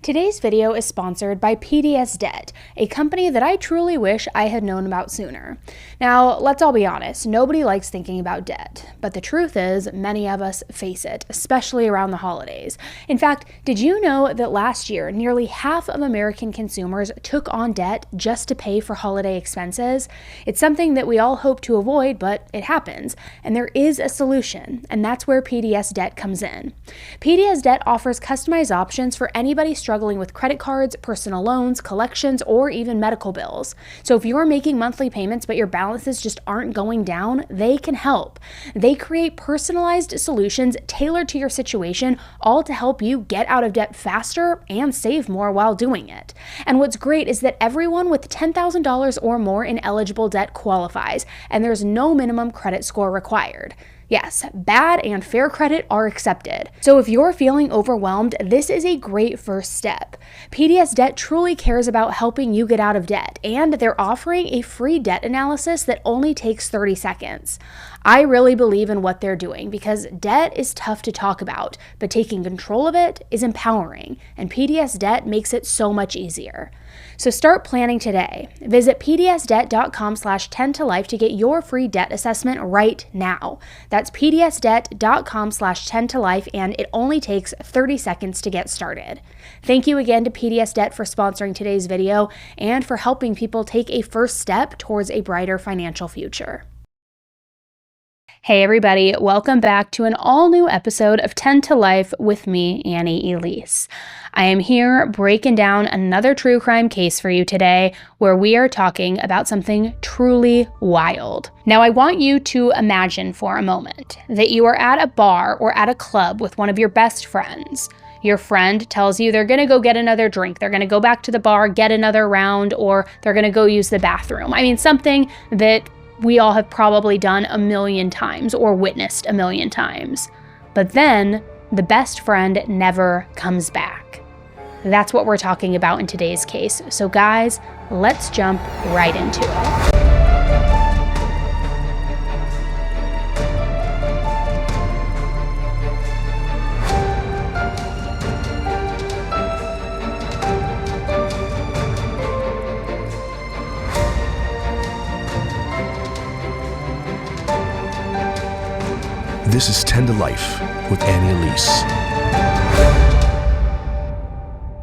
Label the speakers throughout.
Speaker 1: Today's video is sponsored by PDS Debt, a company that I truly wish I had known about sooner. Now, let's all be honest, nobody likes thinking about debt, but the truth is many of us face it, especially around the holidays. In fact, did you know that last year, nearly half of American consumers took on debt just to pay for holiday expenses? It's something that we all hope to avoid, but it happens, and there is a solution, and that's where PDS Debt comes in. PDS Debt offers customized options for anybody struggling with credit cards, personal loans, collections, or even medical bills. So if you're making monthly payments but your balances just aren't going down, they can help. They create personalized solutions tailored to your situation, all to help you get out of debt faster and save more while doing it. And what's great is that everyone with $10,000 or more in eligible debt qualifies, and there's no minimum credit score required. Yes, bad and fair credit are accepted. So if you're feeling overwhelmed, this is a great first step. PDS Debt truly cares about helping you get out of debt, and they're offering a free debt analysis that only takes 30 seconds. I really believe in what they're doing because debt is tough to talk about, but taking control of it is empowering, and PDS Debt makes it so much easier. So start planning today. Visit pdsdebt.com/10tolife to get your free debt assessment right now. That's pdsdebt.com/10tolife, and it only takes 30 seconds to get started. Thank you again to PDS Debt for sponsoring today's video and for helping people take a first step towards a brighter financial future. Hey everybody, welcome back to an all-new episode of 10 to Life with me, Annie Elise. I am here breaking down another true crime case for you today where we are talking about something truly wild. Now I want you to imagine for a moment that you are at a bar or at a club with one of your best friends. Your friend tells you they're gonna go get another drink, they're gonna go back to the bar, get another round, or they're gonna go use the bathroom. I mean, something that we all have probably done a million times or witnessed a million times. But then the best friend never comes back. That's what we're talking about in today's case. So guys, let's jump right into it.
Speaker 2: This is 10 to Life with Annie Elise.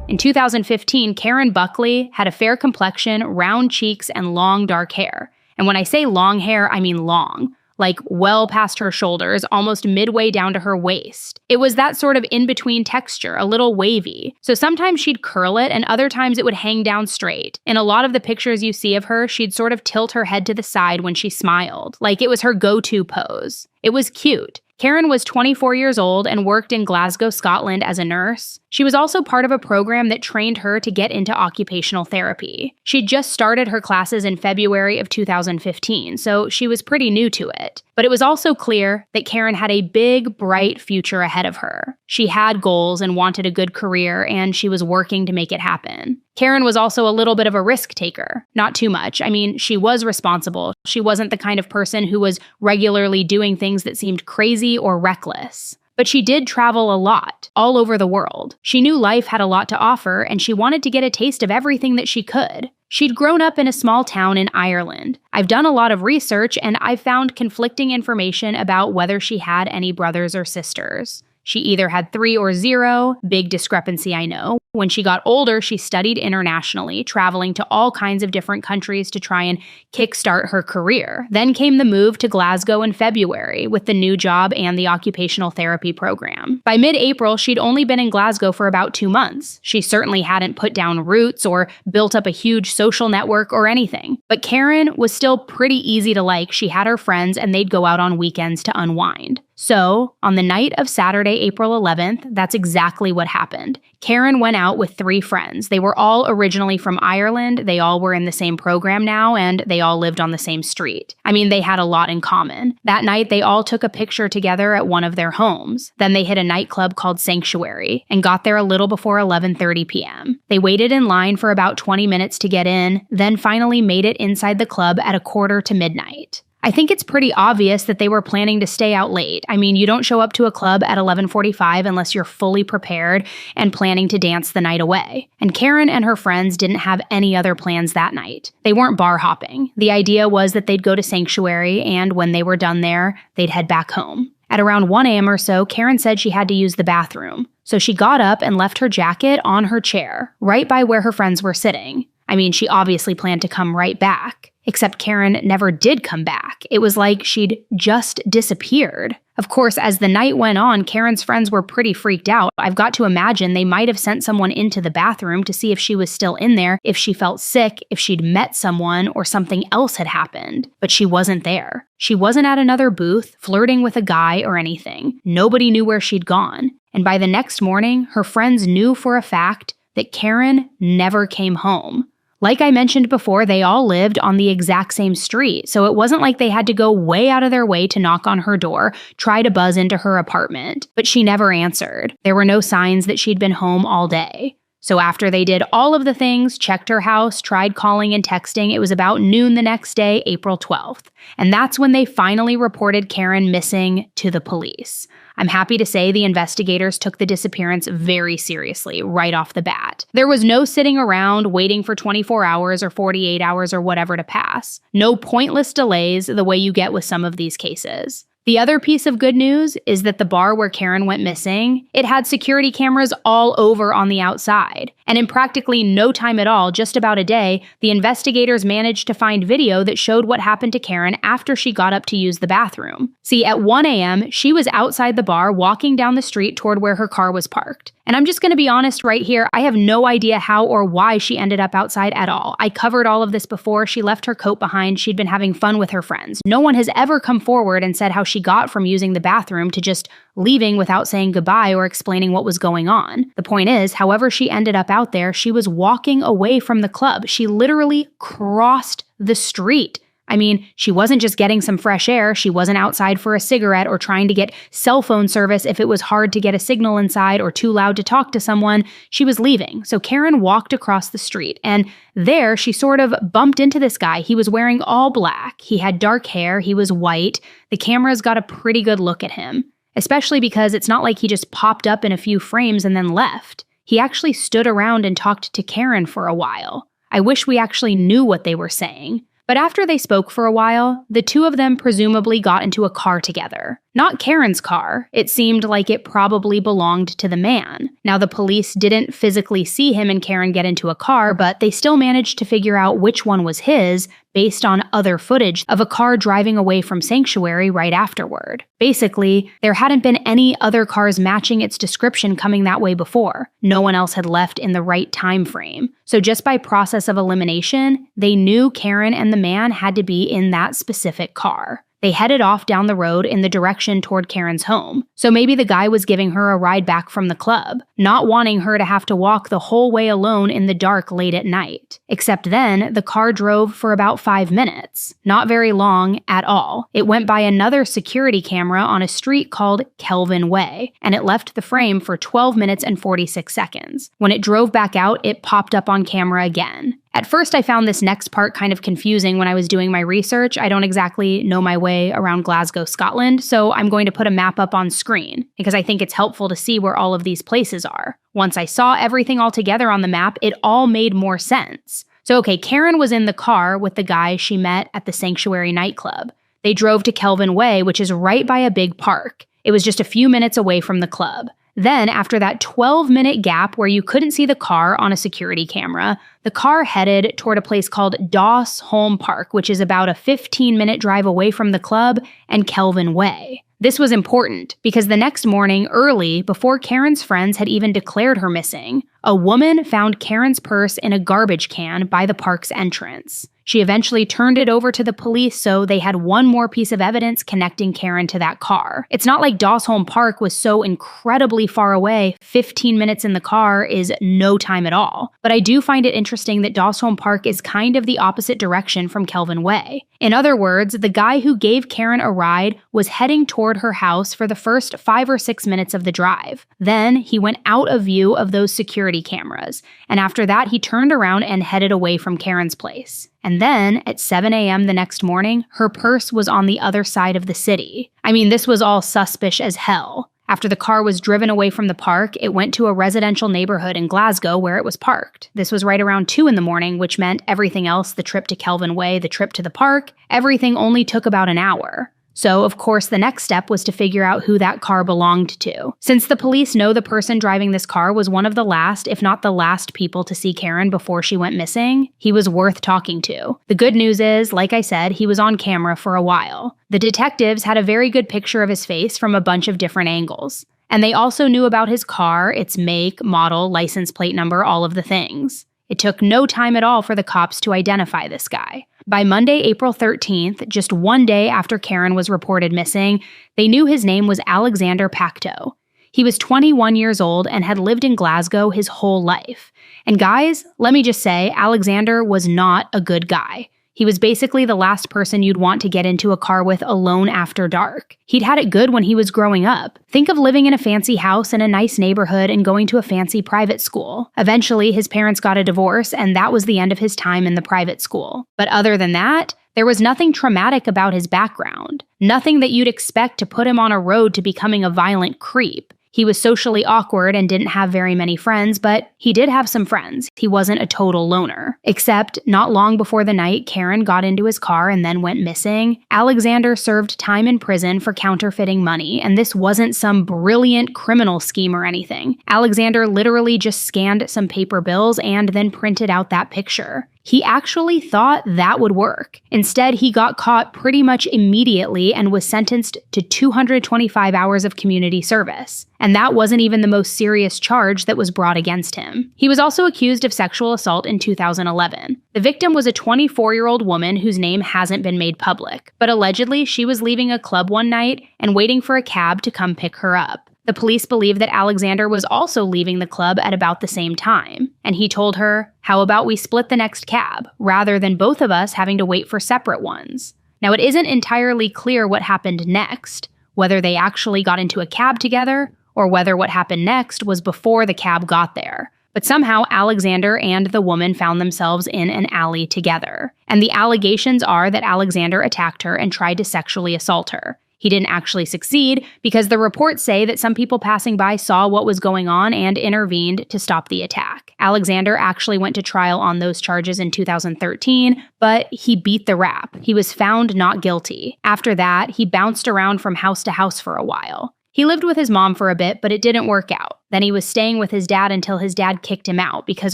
Speaker 1: In 2015, Karen Buckley had a fair complexion, round cheeks, and long dark hair. And when I say long hair, I mean long, like well past her shoulders, almost midway down to her waist. It was that sort of in-between texture, a little wavy. So sometimes she'd curl it, and other times it would hang down straight. In a lot of the pictures you see of her, she'd sort of tilt her head to the side when she smiled, like it was her go-to pose. It was cute. Karen was 24 years old and worked in Glasgow, Scotland as a nurse. She was also part of a program that trained her to get into occupational therapy. She'd just started her classes in February of 2015, so she was pretty new to it. But it was also clear that Karen had a big, bright future ahead of her. She had goals and wanted a good career, and she was working to make it happen. Karen was also a little bit of a risk taker. Not too much. I mean, she was responsible. She wasn't the kind of person who was regularly doing things that seemed crazy or reckless. But she did travel a lot, all over the world. She knew life had a lot to offer, and she wanted to get a taste of everything that she could. She'd grown up in a small town in Ireland. I've done a lot of research, and I've found conflicting information about whether she had any brothers or sisters. She either had 3 or 0, big discrepancy I know. When she got older, she studied internationally, traveling to all kinds of different countries to try and kickstart her career. Then came the move to Glasgow in February with the new job and the occupational therapy program. By mid-April, she'd only been in Glasgow for about 2 months. She certainly hadn't put down roots or built up a huge social network or anything. But Karen was still pretty easy to like. She had her friends and they'd go out on weekends to unwind. So, on the night of Saturday, April 11th, that's exactly what happened. Karen went out with 3 friends. They were all originally from Ireland, they all were in the same program now, and they all lived on the same street. I mean, they had a lot in common. That night, they all took a picture together at one of their homes. Then they hit a nightclub called Sanctuary and got there a little before 11:30 p.m. They waited in line for about 20 minutes to get in, then finally made it inside the club at 1:45 to midnight. I think it's pretty obvious that they were planning to stay out late. I mean, you don't show up to a club at 11:45 unless you're fully prepared and planning to dance the night away. And Karen and her friends didn't have any other plans that night. They weren't bar hopping. The idea was that they'd go to Sanctuary, and when they were done there, they'd head back home. At around 1 a.m. or so, Karen said she had to use the bathroom. So she got up and left her jacket on her chair, right by where her friends were sitting. I mean, she obviously planned to come right back. Except Karen never did come back. It was like she'd just disappeared. Of course, as the night went on, Karen's friends were pretty freaked out. I've got to imagine they might have sent someone into the bathroom to see if she was still in there, if she felt sick, if she'd met someone, or something else had happened. But she wasn't there. She wasn't at another booth, flirting with a guy or anything. Nobody knew where she'd gone. And by the next morning, her friends knew for a fact that Karen never came home. Like I mentioned before, they all lived on the exact same street, so it wasn't like they had to go way out of their way to knock on her door, try to buzz into her apartment. But she never answered. There were no signs that she'd been home all day. So after they did all of the things, checked her house, tried calling and texting, it was about noon the next day, April 12th. And that's when they finally reported Karen missing to the police. I'm happy to say the investigators took the disappearance very seriously right off the bat. There was no sitting around waiting for 24 hours or 48 hours or whatever to pass. No pointless delays the way you get with some of these cases. The other piece of good news is that the bar where Karen went missing, it had security cameras all over on the outside. And in practically no time at all, just about a day, the investigators managed to find video that showed what happened to Karen after she got up to use the bathroom. See, at 1 a.m., she was outside the bar walking down the street toward where her car was parked. And I'm just going to be honest right here, I have no idea how or why she ended up outside at all. I covered all of this before. She left her coat behind. She'd been having fun with her friends. No one has ever come forward and said how she got from using the bathroom to just leaving without saying goodbye or explaining what was going on. The point is, however she ended up out there, she was walking away from the club. She literally crossed the street. I mean, she wasn't just getting some fresh air, she wasn't outside for a cigarette or trying to get cell phone service if it was hard to get a signal inside or too loud to talk to someone. She was leaving. So Karen walked across the street, and there she sort of bumped into this guy. He was wearing all black. He had dark hair. He was white. The cameras got a pretty good look at him, especially because it's not like he just popped up in a few frames and then left. He actually stood around and talked to Karen for a while. I wish we actually knew what they were saying. But after they spoke for a while, the two of them presumably got into a car together. Not Karen's car. It seemed like it probably belonged to the man. Now, the police didn't physically see him and Karen get into a car, but they still managed to figure out which one was his based on other footage of a car driving away from Sanctuary right afterward. Basically, there hadn't been any other cars matching its description coming that way before. No one else had left in the right time frame. So just by process of elimination, they knew Karen and the man had to be in that specific car. They headed off down the road in the direction toward Karen's home. So maybe the guy was giving her a ride back from the club, not wanting her to have to walk the whole way alone in the dark late at night. Except then, the car drove for about 5 minutes. Not very long at all. It went by another security camera on a street called Kelvin Way, and it left the frame for 12 minutes and 46 seconds. When it drove back out, it popped up on camera again. At first, I found this next part kind of confusing when I was doing my research. I don't exactly know my way around Glasgow, Scotland, so I'm going to put a map up on screen because I think it's helpful to see where all of these places are. Once I saw everything all together on the map, it all made more sense. So okay, Karen was in the car with the guy she met at the Sanctuary nightclub. They drove to Kelvin Way, which is right by a big park. It was just a few minutes away from the club. Then, after that 12-minute gap where you couldn't see the car on a security camera, the car headed toward a place called Doss Holm Park, which is about a 15-minute drive away from the club and Kelvin Way. This was important because the next morning, early, before Karen's friends had even declared her missing, a woman found Karen's purse in a garbage can by the park's entrance. She eventually turned it over to the police, so they had one more piece of evidence connecting Karen to that car. It's not like Doss Holm Park was so incredibly far away. 15 minutes in the car is no time at all. But I do find it interesting that Doss Holm Park is kind of the opposite direction from Kelvin Way. In other words, the guy who gave Karen a ride was heading toward her house for the first 5 or 6 minutes of the drive. Then he went out of view of those security cameras, and after that he turned around and headed away from Karen's place. And then, at 7 a.m. the next morning, her purse was on the other side of the city. I mean, this was all suspicious as hell. After the car was driven away from the park, it went to a residential neighborhood in Glasgow where it was parked. This was right around 2 in the morning, which meant everything else, the trip to Kelvin Way, the trip to the park, everything only took about an hour. So, of course, the next step was to figure out who that car belonged to. Since the police know the person driving this car was one of the last, if not the last people to see Karen before she went missing, he was worth talking to. The good news is, like I said, he was on camera for a while. The detectives had a very good picture of his face from a bunch of different angles. And they also knew about his car, its make, model, license plate number, all of the things. It took no time at all for the cops to identify this guy. By Monday, April 13th, just one day after Karen was reported missing, they knew his name was Alexander Pacteau. He was 21 years old and had lived in Glasgow his whole life. And guys, let me just say, Alexander was not a good guy. He was basically the last person you'd want to get into a car with alone after dark. He'd had it good when he was growing up. Think of living in a fancy house in a nice neighborhood and going to a fancy private school. Eventually, his parents got a divorce, and that was the end of his time in the private school. But other than that, there was nothing traumatic about his background. Nothing that you'd expect to put him on a road to becoming a violent creep. He was socially awkward and didn't have very many friends, but he did have some friends. He wasn't a total loner. Except, not long before the night Karen got into his car and then went missing, Alexander served time in prison for counterfeiting money, and this wasn't some brilliant criminal scheme or anything. Alexander literally just scanned some paper bills and then printed out that picture. He actually thought that would work. Instead, he got caught pretty much immediately and was sentenced to 225 hours of community service. And that wasn't even the most serious charge that was brought against him. He was also accused of sexual assault in 2011. The victim was a 24-year-old woman whose name hasn't been made public, but allegedly she was leaving a club one night and waiting for a cab to come pick her up. The police believe that Alexander was also leaving the club at about the same time, and he told her, "How about we split the next cab, rather than both of us having to wait for separate ones?" Now, it isn't entirely clear what happened next, whether they actually got into a cab together, or whether what happened next was before the cab got there. But somehow, Alexander and the woman found themselves in an alley together. And the allegations are that Alexander attacked her and tried to sexually assault her. He didn't actually succeed because the reports say that some people passing by saw what was going on and intervened to stop the attack. Alexander actually went to trial on those charges in 2013, but he beat the rap. He was found not guilty. After that, he bounced around from house to house for a while. He lived with his mom for a bit, but it didn't work out. Then he was staying with his dad until his dad kicked him out because,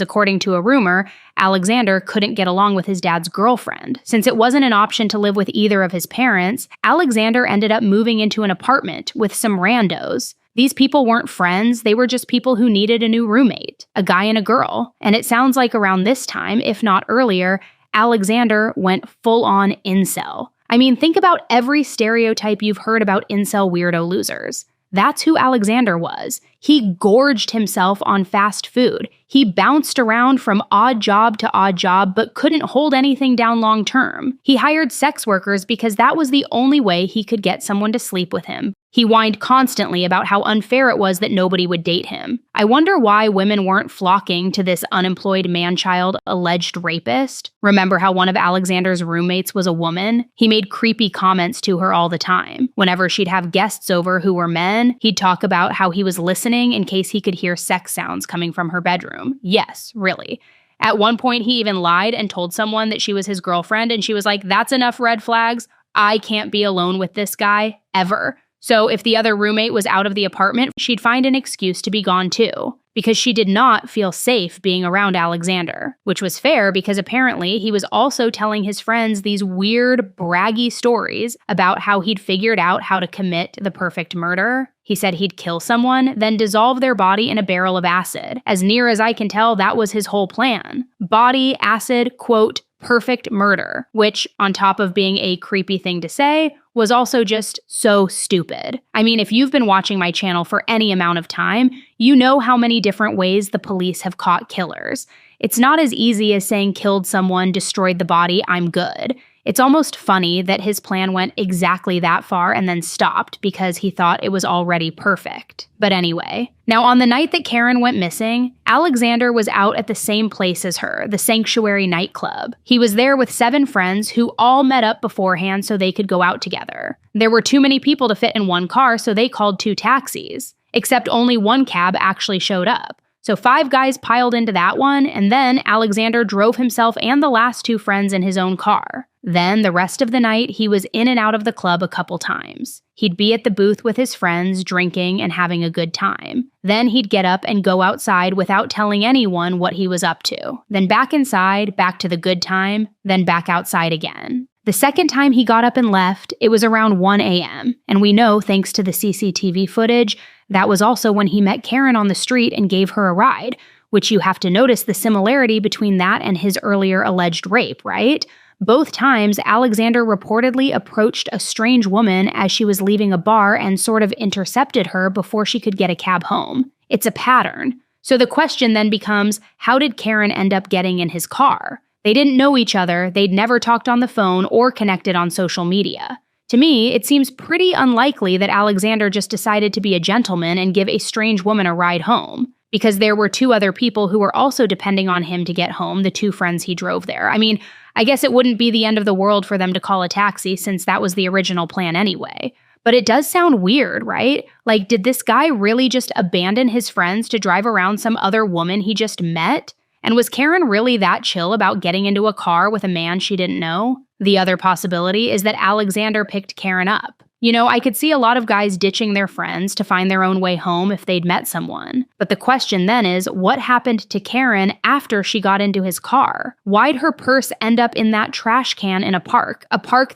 Speaker 1: according to a rumor, Alexander couldn't get along with his dad's girlfriend. Since it wasn't an option to live with either of his parents, Alexander ended up moving into an apartment with some randos. These people weren't friends, they were just people who needed a new roommate, a guy and a girl. And it sounds like around this time, if not earlier, Alexander went full-on incel. I mean, think about every stereotype you've heard about incel weirdo losers. That's who Alexander was. He gorged himself on fast food. He bounced around from odd job to odd job, but couldn't hold anything down long term. He hired sex workers because that was the only way he could get someone to sleep with him. He whined constantly about how unfair it was that nobody would date him. I wonder why women weren't flocking to this unemployed man-child alleged rapist. Remember how one of Alexander's roommates was a woman? He made creepy comments to her all the time. Whenever she'd have guests over who were men, he'd talk about how he was listening in case he could hear sex sounds coming from her bedroom. Yes, really. At one point, he even lied and told someone that she was his girlfriend, and she was like, "That's enough red flags. I can't be alone with this guy, ever." So if the other roommate was out of the apartment, she'd find an excuse to be gone too, because she did not feel safe being around Alexander, which was fair because apparently he was also telling his friends these weird, braggy stories about how he'd figured out how to commit the perfect murder. He said he'd kill someone, then dissolve their body in a barrel of acid. As near as I can tell, that was his whole plan. Body, acid, quote, perfect murder, which, on top of being a creepy thing to say, was also just so stupid. I mean, if you've been watching my channel for any amount of time, you know how many different ways the police have caught killers. It's not as easy as saying killed someone, destroyed the body, I'm good. It's almost funny that his plan went exactly that far and then stopped because he thought it was already perfect. But anyway, now on the night that Karen went missing, Alexander was out at the same place as her, the Sanctuary Nightclub. He was there with 7 friends who all met up beforehand so they could go out together. There were too many people to fit in one car, so they called 2 taxis. Except only one cab actually showed up. So 5 guys piled into that one, and then Alexander drove himself and the last 2 friends in his own car. Then, the rest of the night, he was in and out of the club a couple times. He'd be at the booth with his friends, drinking and having a good time. Then he'd get up and go outside without telling anyone what he was up to. Then back inside, back to the good time, then back outside again. The second time he got up and left, it was around 1 a.m., and we know, thanks to the CCTV footage, that was also when he met Karen on the street and gave her a ride, which you have to notice the similarity between that and his earlier alleged rape, right? Both times, Alexander reportedly approached a strange woman as she was leaving a bar and sort of intercepted her before she could get a cab home. It's a pattern. So the question then becomes, how did Karen end up getting in his car? They didn't know each other, they'd never talked on the phone or connected on social media. To me, it seems pretty unlikely that Alexander just decided to be a gentleman and give a strange woman a ride home, because there were 2 other people who were also depending on him to get home, the 2 friends he drove there. I mean, I guess it wouldn't be the end of the world for them to call a taxi since that was the original plan anyway. But it does sound weird, right? Like, did this guy really just abandon his friends to drive around some other woman he just met? And was Karen really that chill about getting into a car with a man she didn't know? The other possibility is that Alexander picked Karen up. You know, I could see a lot of guys ditching their friends to find their own way home if they'd met someone. But the question then is, what happened to Karen after she got into his car? Why'd her purse end up in that trash can in a park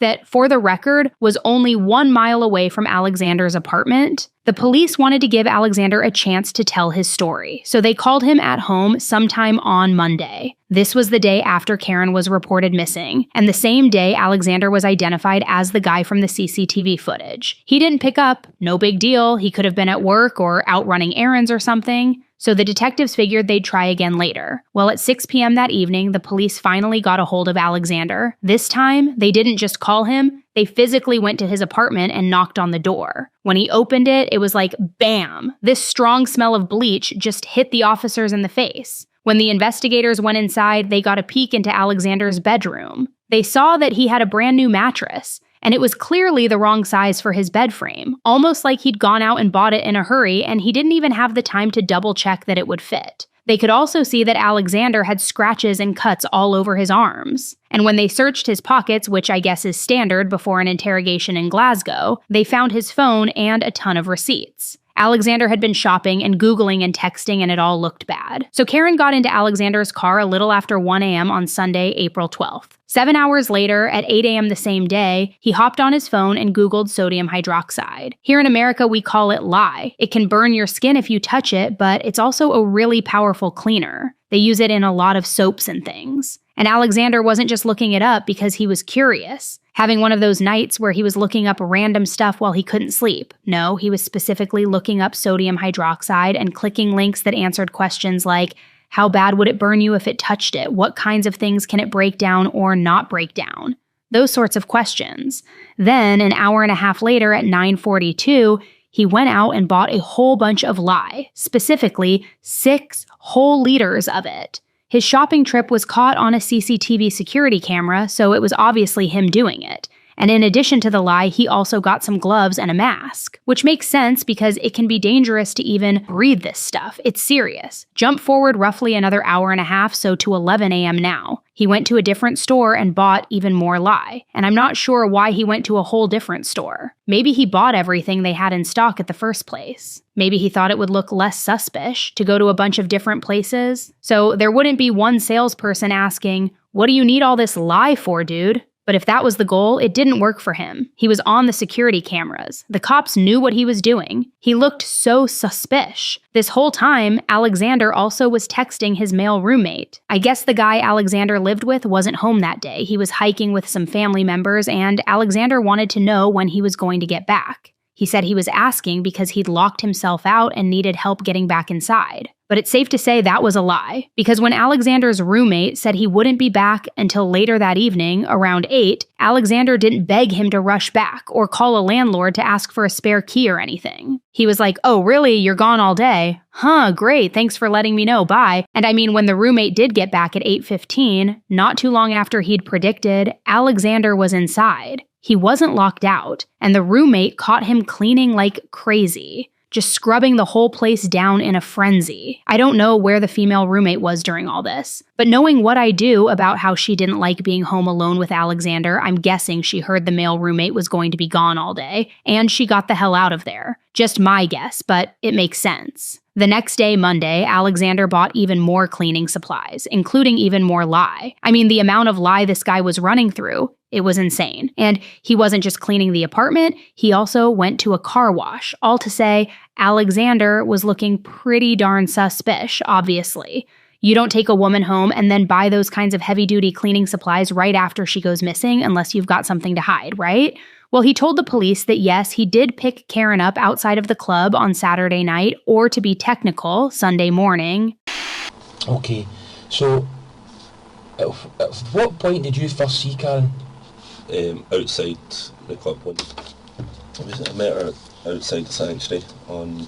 Speaker 1: that, for the record, was only 1 mile away from Alexander's apartment? The police wanted to give Alexander a chance to tell his story, so they called him at home sometime on Monday. This was the day after Karen was reported missing, and the same day Alexander was identified as the guy from the CCTV footage. He didn't pick up, no big deal, he could have been at work or out running errands or something. So the detectives figured they'd try again later. Well, at 6 p.m. that evening, the police finally got a hold of Alexander. This time, they didn't just call him, they physically went to his apartment and knocked on the door. When he opened it, it was like, bam! This strong smell of bleach just hit the officers in the face. When the investigators went inside, they got a peek into Alexander's bedroom. They saw that he had a brand new mattress, and it was clearly the wrong size for his bed frame, almost like he'd gone out and bought it in a hurry and he didn't even have the time to double check that it would fit. They could also see that Alexander had scratches and cuts all over his arms. And when they searched his pockets, which I guess is standard before an interrogation in Glasgow, they found his phone and a ton of receipts. Alexander had been shopping and Googling and texting, and it all looked bad. So Karen got into Alexander's car a little after 1 a.m. on Sunday, April 12th. 7 hours later, at 8 a.m. the same day, he hopped on his phone and Googled sodium hydroxide. Here in America, we call it lye. It can burn your skin if you touch it, but it's also a really powerful cleaner. They use it in a lot of soaps and things. And Alexander wasn't just looking it up because he was curious, having one of those nights where he was looking up random stuff while he couldn't sleep. No, he was specifically looking up sodium hydroxide and clicking links that answered questions like, how bad would it burn you if it touched it? What kinds of things can it break down or not break down? Those sorts of questions. Then, an hour and a half later at 9:42, he went out and bought a whole bunch of lye, specifically 6 whole liters of it. His shopping trip was caught on a CCTV security camera, so it was obviously him doing it. And in addition to the lye, he also got some gloves and a mask, which makes sense because it can be dangerous to even breathe this stuff. It's serious. Jump forward roughly another hour and a half, so to 11 a.m. now. He went to a different store and bought even more lye. And I'm not sure why he went to a whole different store. Maybe he bought everything they had in stock at the first place. Maybe he thought it would look less suspicious to go to a bunch of different places. So there wouldn't be one salesperson asking, "What do you need all this lye for, dude?" But if that was the goal, it didn't work for him. He was on the security cameras. The cops knew what he was doing. He looked so suspicious. This whole time, Alexander also was texting his male roommate. I guess the guy Alexander lived with wasn't home that day. He was hiking with some family members, and Alexander wanted to know when he was going to get back. He said he was asking because he'd locked himself out and needed help getting back inside. But it's safe to say that was a lie, because when Alexander's roommate said he wouldn't be back until later that evening, around 8, Alexander didn't beg him to rush back or call a landlord to ask for a spare key or anything. He was like, "Oh, really? You're gone all day? Huh, great, thanks for letting me know, bye." And I mean, when the roommate did get back at 8:15, not too long after he'd predicted, Alexander was inside. He wasn't locked out, and the roommate caught him cleaning like crazy, just scrubbing the whole place down in a frenzy. I don't know where the female roommate was during all this, but knowing what I do about how she didn't like being home alone with Alexander, I'm guessing she heard the male roommate was going to be gone all day, and she got the hell out of there. Just my guess, but it makes sense. The next day, Monday, Alexander bought even more cleaning supplies, including even more lye. I mean, the amount of lye this guy was running through, it was insane. And he wasn't just cleaning the apartment, he also went to a car wash. All to say, Alexander was looking pretty darn suspicious, obviously. You don't take a woman home and then buy those kinds of heavy-duty cleaning supplies right after she goes missing unless you've got something to hide, right? Well, he told the police that yes, he did pick Karen up outside of the club on Saturday night, or to be technical, Sunday morning.
Speaker 3: Okay, so at what point did you first see Karen?
Speaker 4: Outside the club one. I met her outside the sanctuary on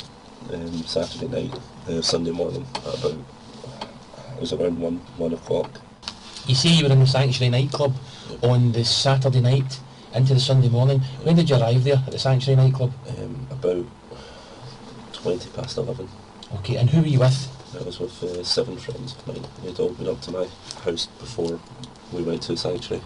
Speaker 4: Saturday night, Sunday morning at about, it was around 1 o'clock.
Speaker 3: You say you were in the Sanctuary nightclub on the Saturday night into the Sunday morning. When did you arrive there at the Sanctuary nightclub?
Speaker 4: About 20 past 11.
Speaker 3: Okay, and who were you with?
Speaker 4: I was with 7 friends of mine. They'd all been up to my house before we went to the Sanctuary.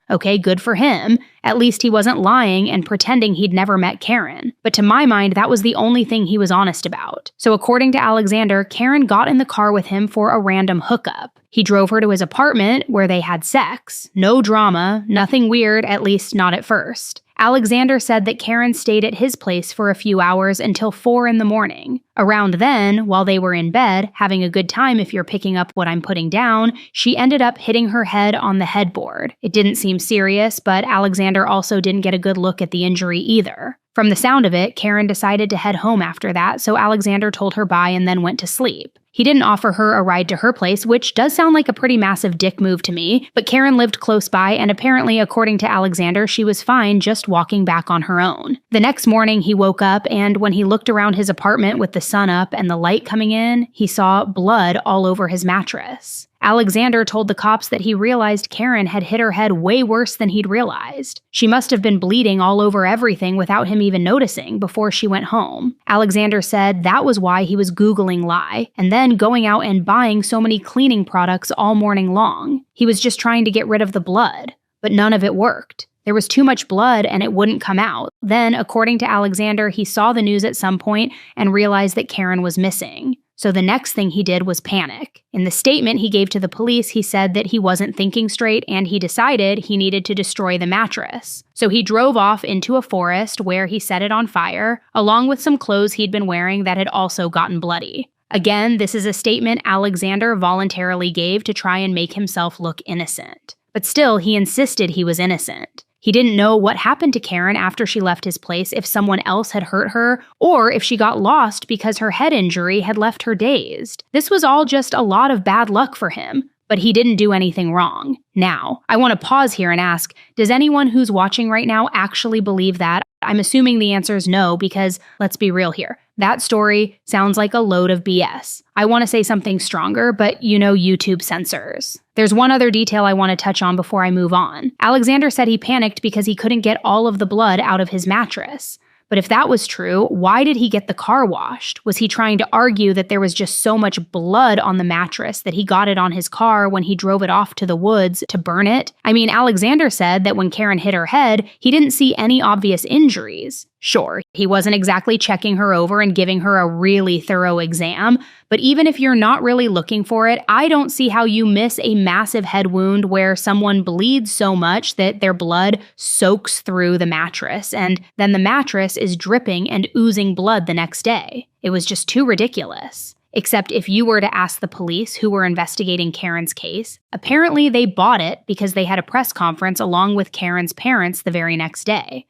Speaker 1: Okay, good for him. At least he wasn't lying and pretending he'd never met Karen. But to my mind, that was the only thing he was honest about. So according to Alexander, Karen got in the car with him for a random hookup. He drove her to his apartment where they had sex. No drama, nothing weird, at least not at first. Alexander said that Karen stayed at his place for a few hours until 4 in the morning. Around then, while they were in bed, having a good time if you're picking up what I'm putting down, she ended up hitting her head on the headboard. It didn't seem serious, but Alexander also didn't get a good look at the injury either. From the sound of it, Karen decided to head home after that, so Alexander told her bye and then went to sleep. He didn't offer her a ride to her place, which does sound like a pretty massive dick move to me, but Karen lived close by, and apparently, according to Alexander, she was fine just walking back on her own. The next morning, he woke up, and when he looked around his apartment with the sun up and the light coming in, he saw blood all over his mattress. Alexander told the cops that he realized Karen had hit her head way worse than he'd realized. She must have been bleeding all over everything without him even noticing before she went home. Alexander said that was why he was Googling lye, and then going out and buying so many cleaning products all morning long. He was just trying to get rid of the blood, but none of it worked. There was too much blood and it wouldn't come out. Then, according to Alexander, he saw the news at some point and realized that Karen was missing. So the next thing he did was panic. In the statement he gave to the police, he said that he wasn't thinking straight and he decided he needed to destroy the mattress. So he drove off into a forest where he set it on fire, along with some clothes he'd been wearing that had also gotten bloody. Again, this is a statement Alexander voluntarily gave to try and make himself look innocent. But still, he insisted he was innocent. He didn't know what happened to Karen after she left his place, if someone else had hurt her, or if she got lost because her head injury had left her dazed. This was all just a lot of bad luck for him, but he didn't do anything wrong. Now, I want to pause here and ask, does anyone who's watching right now actually believe that? I'm assuming the answer is no, because let's be real here. That story sounds like a load of BS. I want to say something stronger, but you know YouTube censors. There's one other detail I want to touch on before I move on. Alexander said he panicked because he couldn't get all of the blood out of his mattress. But if that was true, why did he get the car washed? Was he trying to argue that there was just so much blood on the mattress that he got it on his car when he drove it off to the woods to burn it? I mean, Alexander said that when Karen hit her head, he didn't see any obvious injuries. Sure, he wasn't exactly checking her over and giving her a really thorough exam, but even if you're not really looking for it, I don't see how you miss a massive head wound where someone bleeds so much that their blood soaks through the mattress, and then the mattress is dripping and oozing blood the next day. It was just too ridiculous. Except if you were to ask the police who were investigating Karen's case, apparently they bought it because they had a press conference along with Karen's parents the very next day.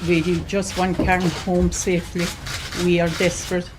Speaker 5: We just want Karen home safely. We are desperate.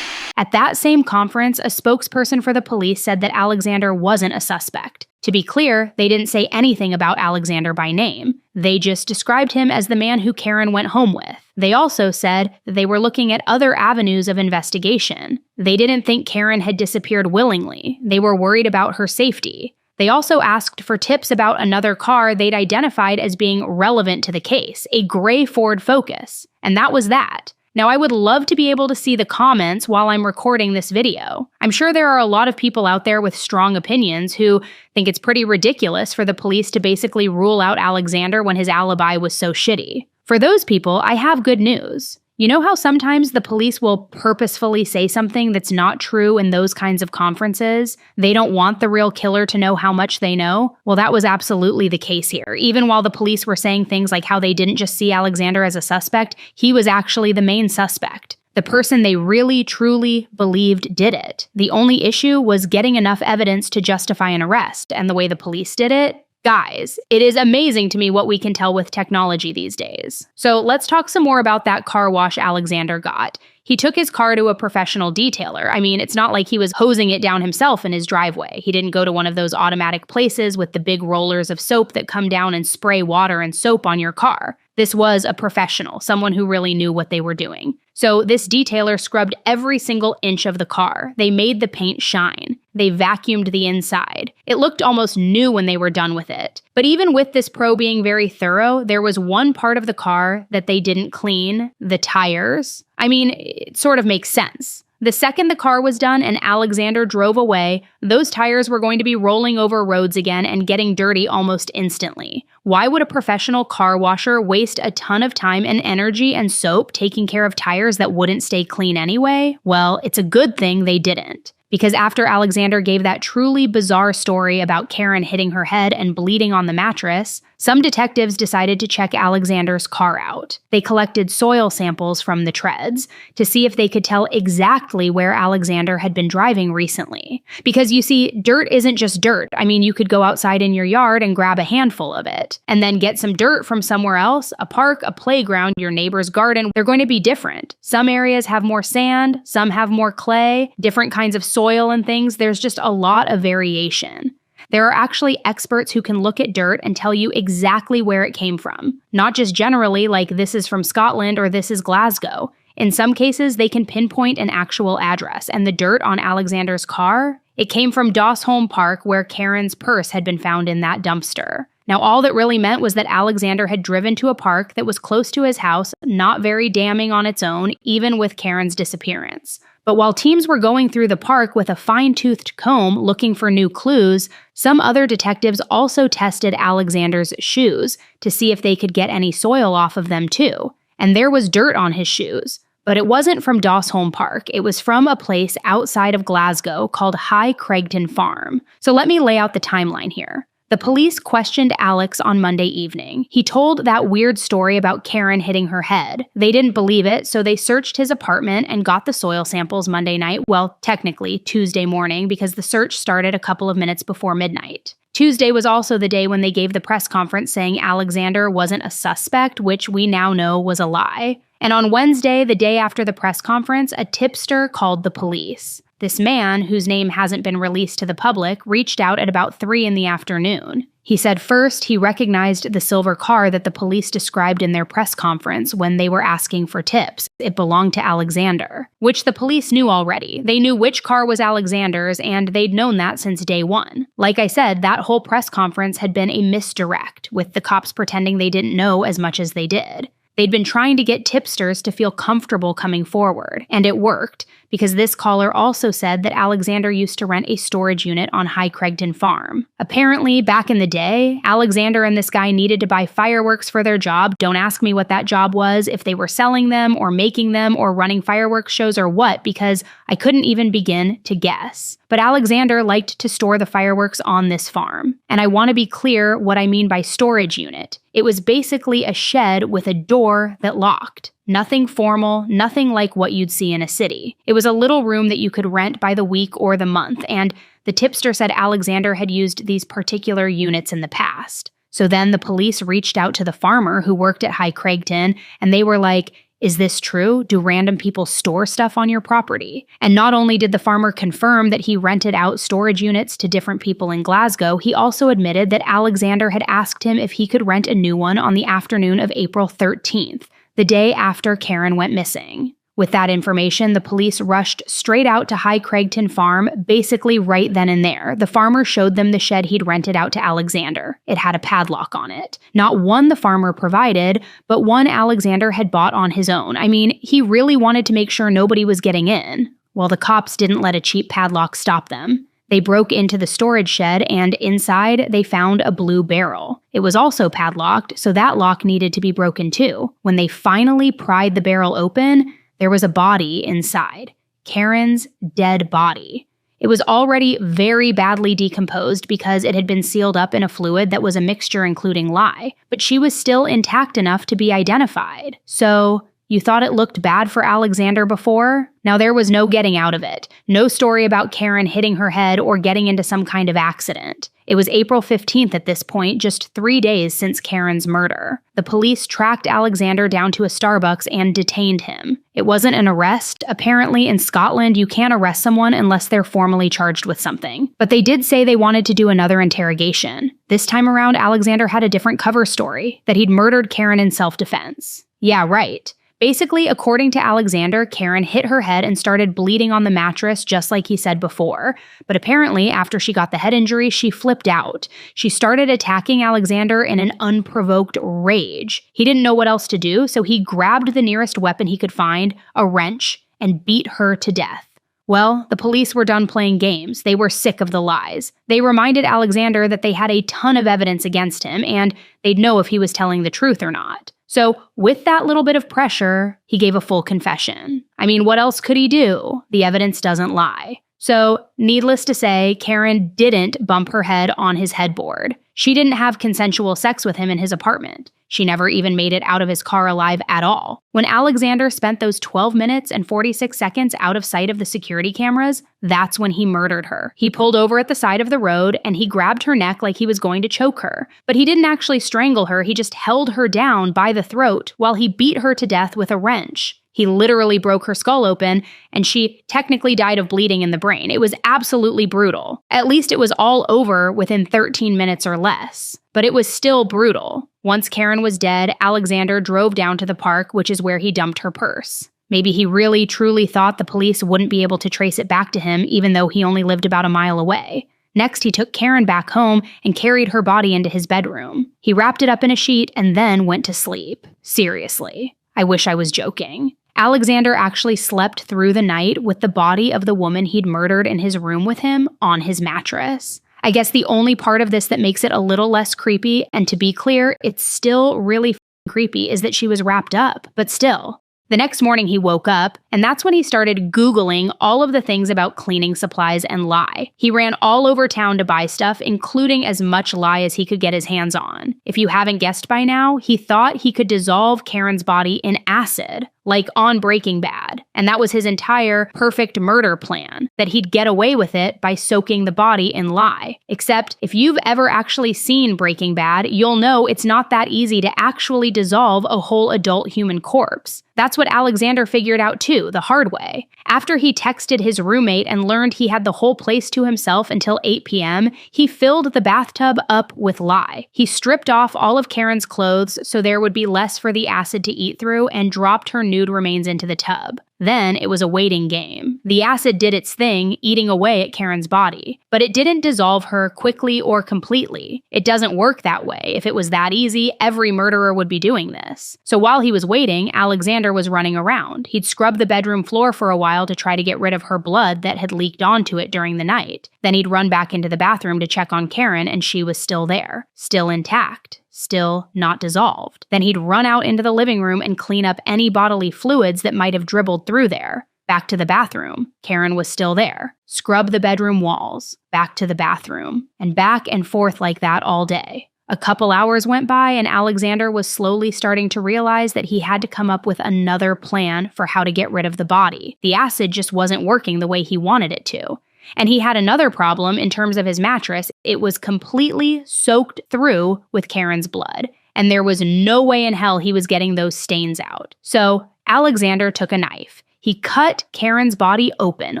Speaker 1: At that same conference, a spokesperson for the police said that Alexander wasn't a suspect. To be clear, they didn't say anything about Alexander by name. They just described him as the man who Karen went home with. They also said that they were looking at other avenues of investigation. They didn't think Karen had disappeared willingly. They were worried about her safety. They also asked for tips about another car they'd identified as being relevant to the case, a gray Ford Focus. And that was that. Now, I would love to be able to see the comments while I'm recording this video. I'm sure there are a lot of people out there with strong opinions who think it's pretty ridiculous for the police to basically rule out Alexander when his alibi was so shitty. For those people, I have good news. You know how sometimes the police will purposefully say something that's not true in those kinds of conferences? They don't want the real killer to know how much they know? Well, that was absolutely the case here. Even while the police were saying things like how they didn't just see Alexander as a suspect, he was actually the main suspect. The person they really, truly believed did it. The only issue was getting enough evidence to justify an arrest, and the way the police did it, guys, it is amazing to me what we can tell with technology these days. So let's talk some more about that car wash Alexander got. He took his car to a professional detailer. I mean, it's not like he was hosing it down himself in his driveway. He didn't go to one of those automatic places with the big rollers of soap that come down and spray water and soap on your car. This was a professional, someone who really knew what they were doing. So this detailer scrubbed every single inch of the car. They made the paint shine. They vacuumed the inside. It looked almost new when they were done with it. But even with this pro being very thorough, there was one part of the car that they didn't clean, the tires. I mean, it sort of makes sense. The second the car was done and Alexander drove away, those tires were going to be rolling over roads again and getting dirty almost instantly. Why would a professional car washer waste a ton of time and energy and soap taking care of tires that wouldn't stay clean anyway? Well, it's a good thing they didn't. Because after Alexander gave that truly bizarre story about Karen hitting her head and bleeding on the mattress, some detectives decided to check Alexander's car out. They collected soil samples from the treads to see if they could tell exactly where Alexander had been driving recently. Because you see, dirt isn't just dirt. I mean, you could go outside in your yard and grab a handful of it, and then get some dirt from somewhere else, a park, a playground, your neighbor's garden. They're going to be different. Some areas have more sand, some have more clay, different kinds of soil and things. There's just a lot of variation. There are actually experts who can look at dirt and tell you exactly where it came from. Not just generally like this is from Scotland or this is Glasgow. In some cases, they can pinpoint an actual address, and the dirt on Alexander's car, it came from Dosholm Park where Karen's purse had been found in that dumpster. Now, all that really meant was that Alexander had driven to a park that was close to his house, not very damning on its own, even with Karen's disappearance. But while teams were going through the park with a fine-toothed comb looking for new clues, some other detectives also tested Alexander's shoes to see if they could get any soil off of them too. And there was dirt on his shoes. But it wasn't from Dosholm Park. It was from a place outside of Glasgow called High Craigton Farm. So let me lay out the timeline here. The police questioned Alex on Monday evening. He told that weird story about Karen hitting her head. They didn't believe it, so they searched his apartment and got the soil samples Monday night, well, technically Tuesday morning, because the search started a couple of minutes before midnight. Tuesday was also the day when they gave the press conference saying Alexander wasn't a suspect, which we now know was a lie. And on Wednesday, the day after the press conference, a tipster called the police. This man, whose name hasn't been released to the public, reached out at about 3 in the afternoon. He said first he recognized the silver car that the police described in their press conference when they were asking for tips. It belonged to Alexander, which the police knew already. They knew which car was Alexander's, and they'd known that since day one. Like I said, that whole press conference had been a misdirect, with the cops pretending they didn't know as much as they did. They'd been trying to get tipsters to feel comfortable coming forward, and it worked, because this caller also said that Alexander used to rent a storage unit on High Craigton Farm. Apparently, back in the day, Alexander and this guy needed to buy fireworks for their job. Don't ask me what that job was, if they were selling them, or making them, or running fireworks shows, or what, because I couldn't even begin to guess. But Alexander liked to store the fireworks on this farm. And I want to be clear what I mean by storage unit. It was basically a shed with a door that locked. Nothing formal, nothing like what you'd see in a city. It was a little room that you could rent by the week or the month, and the tipster said Alexander had used these particular units in the past. So then the police reached out to the farmer who worked at High Craigton, and they were like, Is this true? Do random people store stuff on your property? And not only did the farmer confirm that he rented out storage units to different people in Glasgow, he also admitted that Alexander had asked him if he could rent a new one on the afternoon of April 13th, the day after Karen went missing. With that information, the police rushed straight out to High Craigton Farm, basically right then and there. The farmer showed them the shed he'd rented out to Alexander. It had a padlock on it. Not one the farmer provided, but one Alexander had bought on his own. I mean, he really wanted to make sure nobody was getting in. Well, the cops didn't let a cheap padlock stop them. They broke into the storage shed, and inside, they found a blue barrel. It was also padlocked, so that lock needed to be broken too. When they finally pried the barrel open, there was a body inside. Karen's dead body. It was already very badly decomposed because it had been sealed up in a fluid that was a mixture including lye, but she was still intact enough to be identified. So, you thought it looked bad for Alexander before? Now there was no getting out of it. No story about Karen hitting her head or getting into some kind of accident. It was April 15th at this point, just 3 days since Karen's murder. The police tracked Alexander down to a Starbucks and detained him. It wasn't an arrest. Apparently, in Scotland, you can't arrest someone unless they're formally charged with something. But they did say they wanted to do another interrogation. This time around, Alexander had a different cover story, that he'd murdered Karen in self-defense. Yeah, right. Basically, according to Alexander, Karen hit her head and started bleeding on the mattress just like he said before. But apparently, after she got the head injury, she flipped out. She started attacking Alexander in an unprovoked rage. He didn't know what else to do, so he grabbed the nearest weapon he could find, a wrench, and beat her to death. Well, the police were done playing games. They were sick of the lies. They reminded Alexander that they had a ton of evidence against him, and they'd know if he was telling the truth or not. So, with that little bit of pressure, he gave a full confession. I mean, what else could he do? The evidence doesn't lie. So, needless to say, Karen didn't bump her head on his headboard. She didn't have consensual sex with him in his apartment. She never even made it out of his car alive at all. When Alexander spent those 12 minutes and 46 seconds out of sight of the security cameras, that's when he murdered her. He pulled over at the side of the road and he grabbed her neck like he was going to choke her. But he didn't actually strangle her, he just held her down by the throat while he beat her to death with a wrench. He literally broke her skull open, and she technically died of bleeding in the brain. It was absolutely brutal. At least it was all over within 13 minutes or less. But it was still brutal. Once Karen was dead, Alexander drove down to the park, which is where he dumped her purse. Maybe he really, truly thought the police wouldn't be able to trace it back to him, even though he only lived about a mile away. Next, he took Karen back home and carried her body into his bedroom. He wrapped it up in a sheet and then went to sleep. Seriously. I wish I was joking. Alexander actually slept through the night with the body of the woman he'd murdered in his room with him on his mattress. I guess the only part of this that makes it a little less creepy, and to be clear, it's still really creepy, is that she was wrapped up, but still. The next morning he woke up, and that's when he started Googling all of the things about cleaning supplies and lye. He ran all over town to buy stuff, including as much lye as he could get his hands on. If you haven't guessed by now, he thought he could dissolve Karen's body in acid, like on Breaking Bad. And that was his entire perfect murder plan, that he'd get away with it by soaking the body in lye. Except, if you've ever actually seen Breaking Bad, you'll know it's not that easy to actually dissolve a whole adult human corpse. That's what Alexander figured out too, the hard way. After he texted his roommate and learned he had the whole place to himself until 8 p.m., he filled the bathtub up with lye. He stripped off all of Karen's clothes so there would be less for the acid to eat through and dropped her nude remains into the tub. Then it was a waiting game. The acid did its thing, eating away at Karen's body. But it didn't dissolve her quickly or completely. It doesn't work that way. If it was that easy, every murderer would be doing this. So while he was waiting, Alexander was running around. He'd scrubbed the bedroom floor for a while to try to get rid of her blood that had leaked onto it during the night. Then he'd run back into the bathroom to check on Karen, and she was still there, still intact. Still not dissolved. Then he'd run out into the living room and clean up any bodily fluids that might have dribbled through there. Back to the bathroom. Karen was still there. Scrub the bedroom walls. Back to the bathroom. And back and forth like that all day. A couple hours went by and Alexander was slowly starting to realize that he had to come up with another plan for how to get rid of the body. The acid just wasn't working the way he wanted it to. And he had another problem in terms of his mattress. It was completely soaked through with Karen's blood. And there was no way in hell he was getting those stains out. So Alexander took a knife. He cut Karen's body open,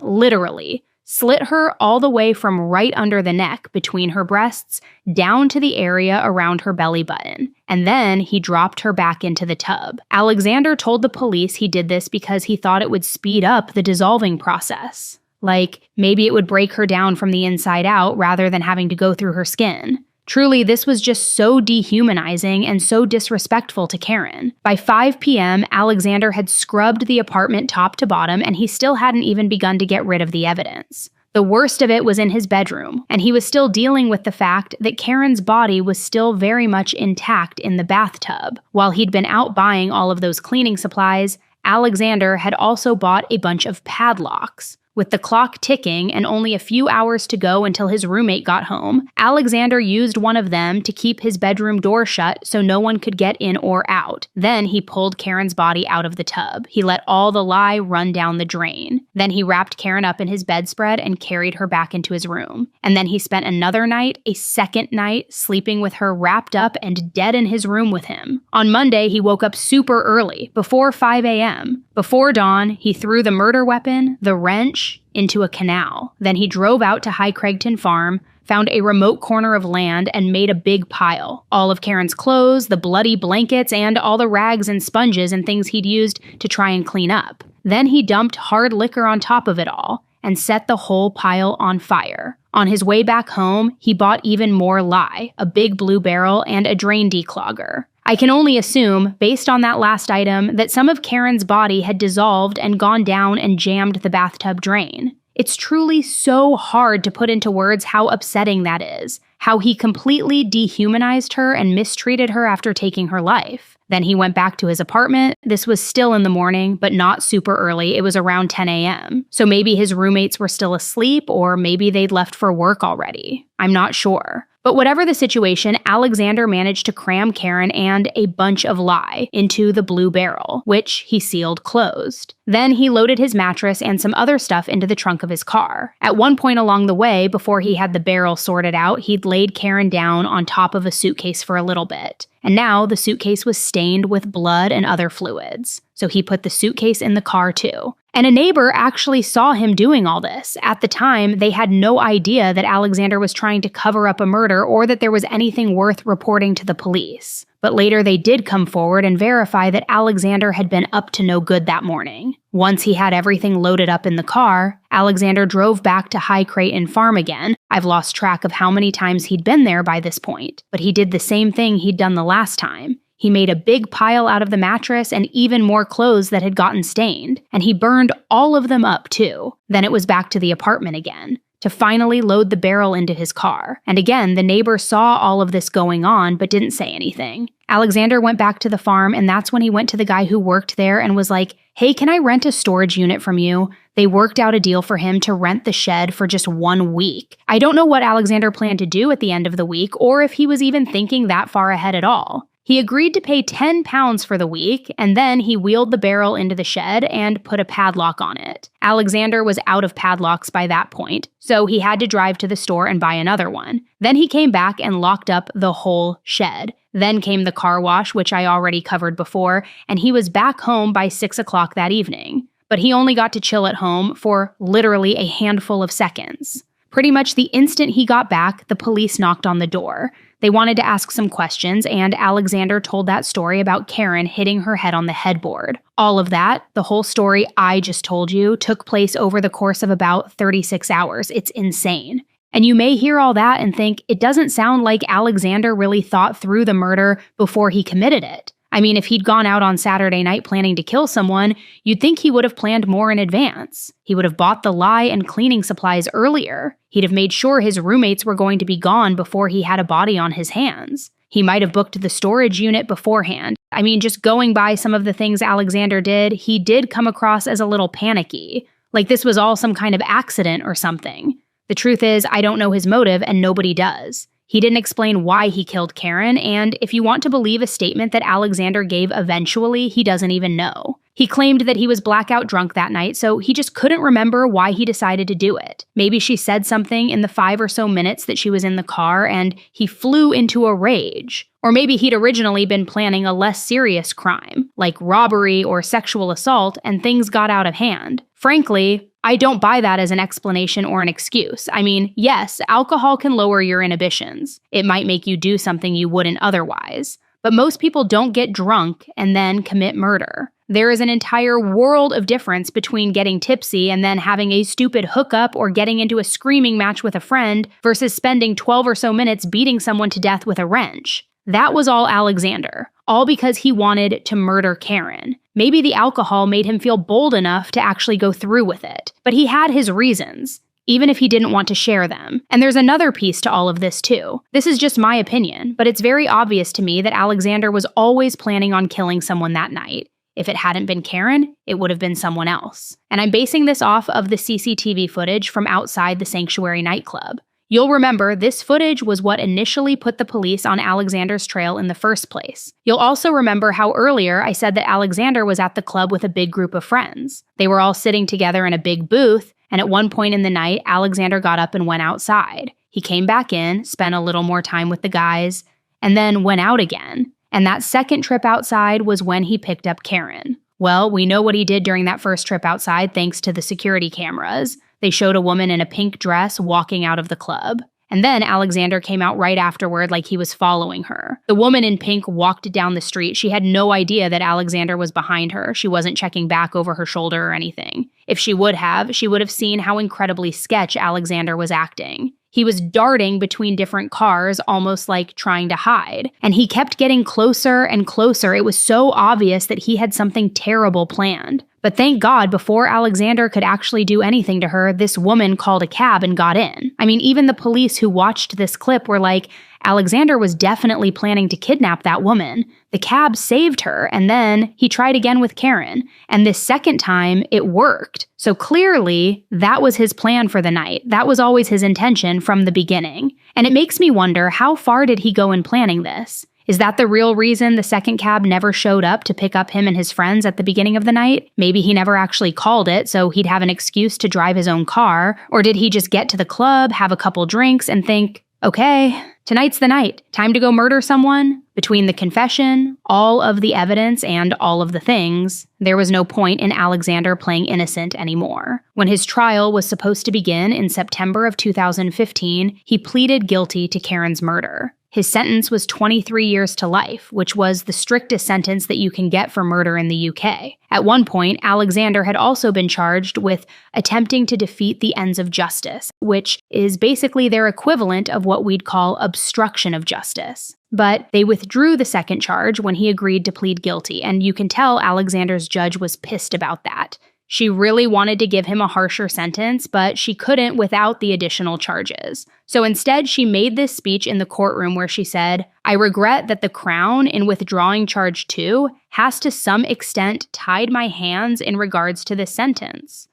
Speaker 1: literally, slit her all the way from right under the neck between her breasts down to the area around her belly button, and then he dropped her back into the tub. Alexander told the police he did this because he thought it would speed up the dissolving process. Like, maybe it would break her down from the inside out rather than having to go through her skin. Truly, this was just so dehumanizing and so disrespectful to Karen. By 5 p.m., Alexander had scrubbed the apartment top to bottom, and he still hadn't even begun to get rid of the evidence. The worst of it was in his bedroom, and he was still dealing with the fact that Karen's body was still very much intact in the bathtub. While he'd been out buying all of those cleaning supplies, Alexander had also bought a bunch of padlocks. With the clock ticking and only a few hours to go until his roommate got home, Alexander used one of them to keep his bedroom door shut so no one could get in or out. Then he pulled Karen's body out of the tub. He let all the lye run down the drain. Then he wrapped Karen up in his bedspread and carried her back into his room. And then he spent another night, a second night, sleeping with her wrapped up and dead in his room with him. On Monday, he woke up super early, before 5 a.m. Before dawn, he threw the murder weapon, the wrench, into a canal. Then he drove out to High Craigton Farm, found a remote corner of land, and made a big pile. All of Karen's clothes, the bloody blankets, and all the rags and sponges and things he'd used to try and clean up. Then he dumped hard liquor on top of it all and set the whole pile on fire. On his way back home, he bought even more lye, a big blue barrel, and a drain declogger. I can only assume, based on that last item, that some of Karen's body had dissolved and gone down and jammed the bathtub drain. It's truly so hard to put into words how upsetting that is, how he completely dehumanized her and mistreated her after taking her life. Then he went back to his apartment. This was still in the morning, but not super early. It was around 10 a.m. So maybe his roommates were still asleep, or maybe they'd left for work already. I'm not sure. But whatever the situation, Alexander managed to cram Karen and a bunch of lye into the blue barrel, which he sealed closed. Then he loaded his mattress and some other stuff into the trunk of his car. At one point along the way, before he had the barrel sorted out, he'd laid Karen down on top of a suitcase for a little bit. And now the suitcase was stained with blood and other fluids. So he put the suitcase in the car too. And a neighbor actually saw him doing all this. At the time, they had no idea that Alexander was trying to cover up a murder or that there was anything worth reporting to the police. But later they did come forward and verify that Alexander had been up to no good that morning. Once he had everything loaded up in the car, Alexander drove back to High Craigton Farm again. I've lost track of how many times he'd been there by this point, but he did the same thing he'd done the last time. He made a big pile out of the mattress and even more clothes that had gotten stained, and he burned all of them up too. Then it was back to the apartment again, to finally load the barrel into his car. And again, the neighbor saw all of this going on but didn't say anything. Alexander went back to the farm, and that's when he went to the guy who worked there and was like, "Hey, can I rent a storage unit from you?" They worked out a deal for him to rent the shed for just 1 week. I don't know what Alexander planned to do at the end of the week, or if he was even thinking that far ahead at all. He agreed to pay £10 for the week, and then he wheeled the barrel into the shed and put a padlock on it. Alexander was out of padlocks by that point, so he had to drive to the store and buy another one. Then he came back and locked up the whole shed. Then came the car wash, which I already covered before, and he was back home by 6 o'clock that evening. But he only got to chill at home for literally a handful of seconds. Pretty much the instant he got back, the police knocked on the door. They wanted to ask some questions, and Alexander told that story about Karen hitting her head on the headboard. All of that, the whole story I just told you, took place over the course of about 36 hours. It's insane. And you may hear all that and think, it doesn't sound like Alexander really thought through the murder before he committed it. I mean, if he'd gone out on Saturday night planning to kill someone, you'd think he would have planned more in advance. He would have bought the lye and cleaning supplies earlier. He'd have made sure his roommates were going to be gone before he had a body on his hands. He might have booked the storage unit beforehand. I mean, just going by some of the things Alexander did, he did come across as a little panicky, like this was all some kind of accident or something. The truth is, I don't know his motive, and nobody does. He didn't explain why he killed Karen, and if you want to believe a statement that Alexander gave eventually, he doesn't even know. He claimed that he was blackout drunk that night, so he just couldn't remember why he decided to do it. Maybe she said something in the 5 or so minutes that she was in the car and he flew into a rage. Or maybe he'd originally been planning a less serious crime, like robbery or sexual assault, and things got out of hand. Frankly, I don't buy that as an explanation or an excuse. I mean, yes, alcohol can lower your inhibitions. It might make you do something you wouldn't otherwise. But most people don't get drunk and then commit murder. There is an entire world of difference between getting tipsy and then having a stupid hookup or getting into a screaming match with a friend versus spending 12 or so minutes beating someone to death with a wrench. That was all Alexander, all because he wanted to murder Karen. Maybe the alcohol made him feel bold enough to actually go through with it, but he had his reasons, even if he didn't want to share them. And there's another piece to all of this too. This is just my opinion, but it's very obvious to me that Alexander was always planning on killing someone that night. If it hadn't been Karen, it would have been someone else. And I'm basing this off of the CCTV footage from outside the Sanctuary nightclub. You'll remember this footage was what initially put the police on Alexander's trail in the first place. You'll also remember how earlier I said that Alexander was at the club with a big group of friends. They were all sitting together in a big booth, and at one point in the night, Alexander got up and went outside. He came back in, spent a little more time with the guys, and then went out again. And that second trip outside was when he picked up Karen. Well, we know what he did during that first trip outside thanks to the security cameras. They showed a woman in a pink dress walking out of the club. And then Alexander came out right afterward like he was following her. The woman in pink walked down the street. She had no idea that Alexander was behind her. She wasn't checking back over her shoulder or anything. If she would have seen how incredibly sketch Alexander was acting. He was darting between different cars, almost like trying to hide. And he kept getting closer and closer. It was so obvious that he had something terrible planned. But thank God, before Alexander could actually do anything to her, this woman called a cab and got in. I mean, even the police who watched this clip were like, Alexander was definitely planning to kidnap that woman. The cab saved her, and then he tried again with Karen. And this second time, it worked. So clearly, that was his plan for the night. That was always his intention from the beginning. And it makes me wonder, how far did he go in planning this? Is that the real reason the second cab never showed up to pick up him and his friends at the beginning of the night? Maybe he never actually called it, so he'd have an excuse to drive his own car. Or did he just get to the club, have a couple drinks, and think, okay, tonight's the night. Time to go murder someone? Between the confession, all of the evidence, and all of the things, there was no point in Alexander playing innocent anymore. When his trial was supposed to begin in September of 2015, he pleaded guilty to Karen's murder. His sentence was 23 years to life, which was the strictest sentence that you can get for murder in the UK. At one point, Alexander had also been charged with attempting to defeat the ends of justice, which is basically their equivalent of what we'd call obstruction of justice. But they withdrew the second charge when he agreed to plead guilty, and you can tell Alexander's judge was pissed about that. She really wanted to give him a harsher sentence, but she couldn't without the additional charges. So instead, she made this speech in the courtroom where she said, "I regret that the Crown, in withdrawing charge 2, has to some extent tied my hands in regards to this sentence."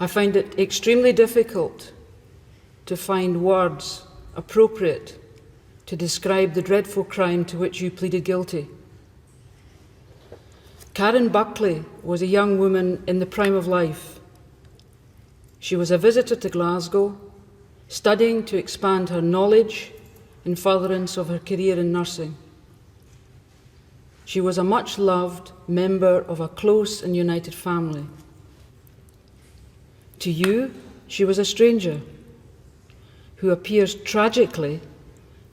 Speaker 5: I find it extremely difficult to find words appropriate to describe the dreadful crime to which you pleaded guilty. Karen Buckley was a young woman in the prime of life. She was a visitor to Glasgow, studying to expand her knowledge in furtherance of her career in nursing. She was a much-loved member of a close and united family. To you, she was a stranger who appears tragically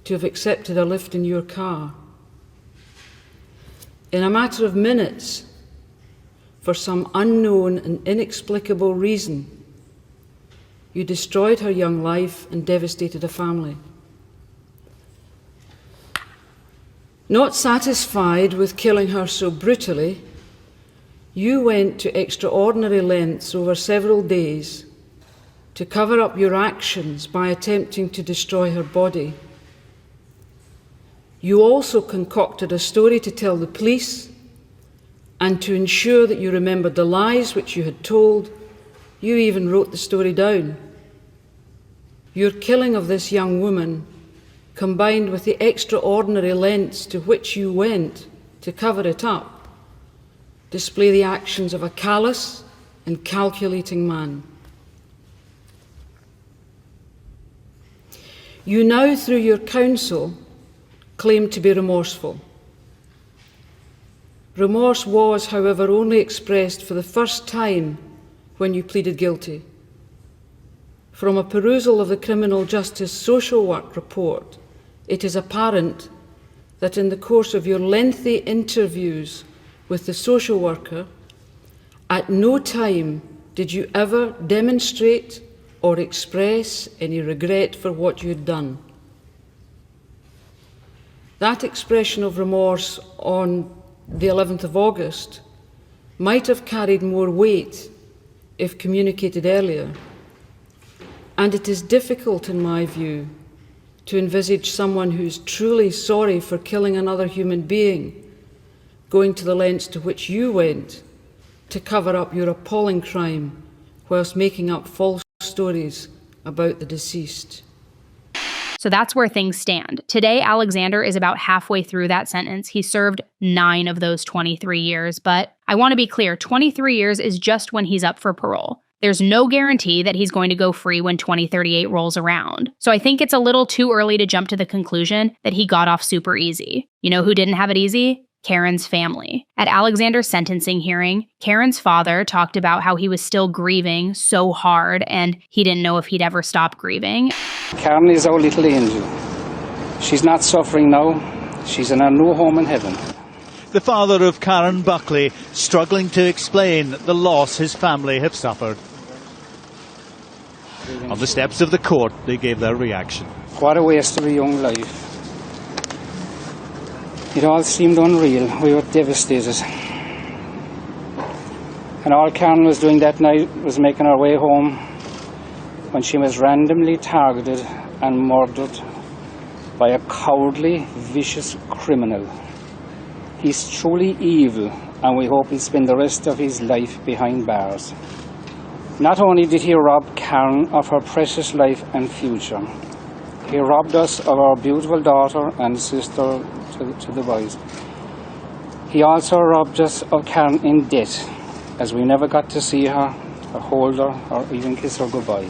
Speaker 5: to have accepted a lift in your car. In a matter of minutes, for some unknown and inexplicable reason, you destroyed her young life and devastated a family. Not satisfied with killing her so brutally, you went to extraordinary lengths over several days to cover up your actions by attempting to destroy her body. You also concocted a story to tell the police, and to ensure that you remembered the lies which you had told, you even wrote the story down. Your killing of this young woman, combined with the extraordinary lengths to which you went to cover it up, display the actions of a callous and calculating man. You now, through your counsel, claim to be remorseful. Remorse was, however, only expressed for the first time when you pleaded guilty. From a perusal of the Criminal Justice Social Work report, it is apparent that in the course of your lengthy interviews with the social worker, at no time did you ever demonstrate or express any regret for what you'd done. That expression of remorse on the 11th of August might have carried more weight if communicated earlier, and it is difficult, in my view, to envisage someone who's truly sorry for killing another human being going to the lengths to which you went to cover up your appalling crime whilst making up false stories about the deceased.
Speaker 1: So that's where things stand. Today, Alexander is about halfway through that sentence. He served 9 of those 23 years, but I want to be clear, 23 years is just when he's up for parole. There's no guarantee that he's going to go free when 2038 rolls around. So I think it's a little too early to jump to the conclusion that he got off super easy. You know who didn't have it easy? Karen's family. At Alexander's sentencing hearing, Karen's father talked about how he was still grieving so hard and he didn't know if he'd ever stop grieving.
Speaker 6: Karen is our little angel. She's not suffering now. She's in her new home in heaven.
Speaker 7: The father of Karen Buckley struggling to explain the loss his family have suffered. On the steps of the court, they gave their reaction.
Speaker 6: What a waste of a young life. It all seemed unreal. We were devastated. And all Karen was doing that night was making her way home when she was randomly targeted and murdered by a cowardly, vicious criminal. He's truly evil, and we hope he'll spend the rest of his life behind bars. Not only did he rob Karen of her precious life and future, he robbed us of our beautiful daughter and sister to the boys. He also robbed us of Karen in debt, as we never got to see her, or hold her, or even kiss her goodbye.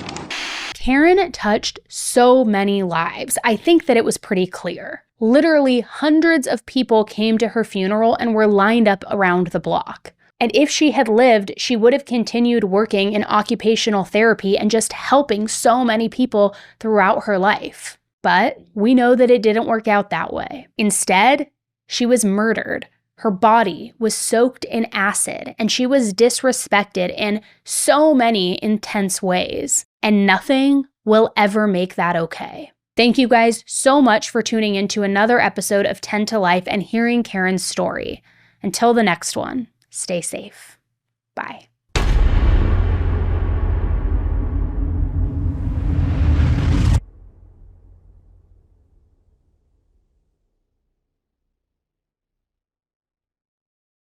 Speaker 1: Karen touched so many lives. I think that it was pretty clear. Literally hundreds of people came to her funeral and were lined up around the block. And if she had lived, she would have continued working in occupational therapy and just helping so many people throughout her life. But we know that it didn't work out that way. Instead, she was murdered. Her body was soaked in acid, and she was disrespected in so many intense ways. And nothing will ever make that okay. Thank you guys so much for tuning in to another episode of 10 to Life and hearing Karen's story. Until the next one, stay safe. Bye.